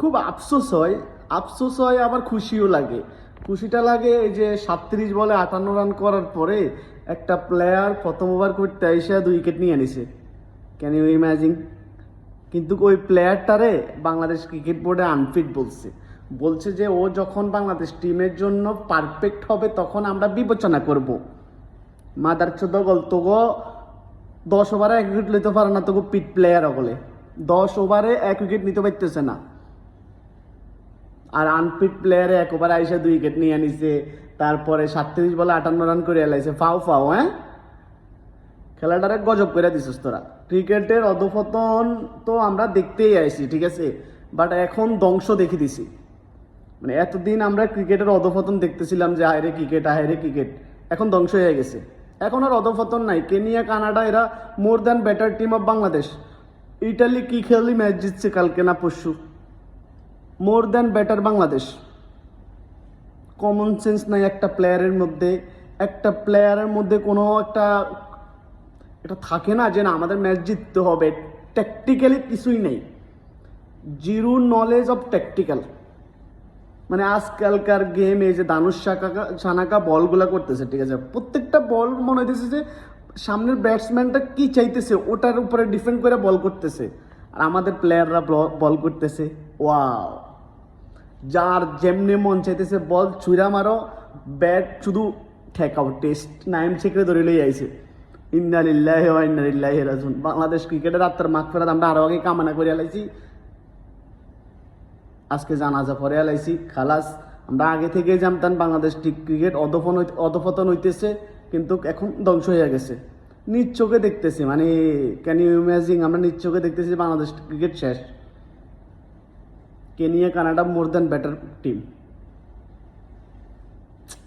খুব আফসোস হয় আবার খুশিও লাগে। খুশিটা লাগে এই যে 37 বলে 58 রান করার পরে একটা প্লেয়ার প্রথম ওভার করতে এসে 2 উইকেট নিয়ে নিছে। Can you imagine? কিন্তু ওই প্লেয়ারটারে বাংলাদেশ ক্রিকেট বোর্ডে আনফিট বলছে যে ও যখন বাংলাদেশ টিমের জন্য পারফেক্ট হবে তখন আমরা বিবেচনা করব। মাদার চোদ গল তোগো 10 ওভারে 1 উইকেট নিতে পারে না, তোকে পিট প্লেয়ার বলে 10 ওভারে 1 উইকেট নিতে পারতেছে না, আর আনফিট প্লেয়ারে 1 ওভারে আইসা 2 উইকেট নিয়ে নিছে। তারপরে 37 বলে 58 রান করে এলাইছে। ফাও হ্যাঁ, খেলাটারে গজব করে দিছিস তোরা। ক্রিকেটের অধপতন তো আমরা দেখতেই আইছি, ঠিক আছে, বাট এখন ধ্বংস দেখে দিছি। মানে এতদিন আমরা ক্রিকেটের অধপতন দেখতেছিলাম যে হায়রে ক্রিকেট, এখন ধ্বংস হয়ে গেছে। এখন আর অধপতন নাই। কেনিয়া, কানাডা এরা more than better team of Bangladesh. Italy কি খেলি ম্যাচ জিতছে কালকে না পরশু, more than better Bangladesh. Common sense নাই একটা প্লেয়ারের মধ্যে কোনো এটা থাকে না যে না আমাদের ম্যাচ জিততে হবে। ট্যাকটিক্যালি কিছুই নেই, জিরো নলেজ অফ ট্যাকটিক্যাল। মানে আজকালকার গেম এই যে দানুষ সানাকা বলগুলা করতেছে, ঠিক আছে, প্রত্যেকটা বল মনে হইতেছে যে সামনের ব্যাটসম্যানটা কি চাইতেছে ওটার উপরে ডিফেন্ড করে বল করতেছে, আর আমাদের প্লেয়াররা বল করতেছে। ওয়াও, যার যেমনি মন চাইতেছে বল ছুঁড়া মারো, ব্যাট শুধু ঠেকাও। টেস্ট নাইম ছেকড়ে ধরে লই আইছে। ইন্না লিল্লাহি ওয়া ইন্না ইলাইহি রাজিউন। বাংলাদেশ ক্রিকেটের আত্মার মাগফিরাত আমরা আরো আগে কামনা করে আলাইছি, আজকে জানাজা পরে আলাইছি। খালাস, আমরা আগে থেকে জানতাম বাংলাদেশ ক্রিকেট অধপতন হইতেছে, কিন্তু এখন ধ্বংস হয়ে গেছে। নিজ চোখে দেখতেছি, মানে ক্যান ইউ ইমাজিন, আমরা নিজ চোখে দেখতেছি বাংলাদেশ ক্রিকেট শেষ। Kenya, Canada more than better team,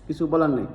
কিছু বলার নেই।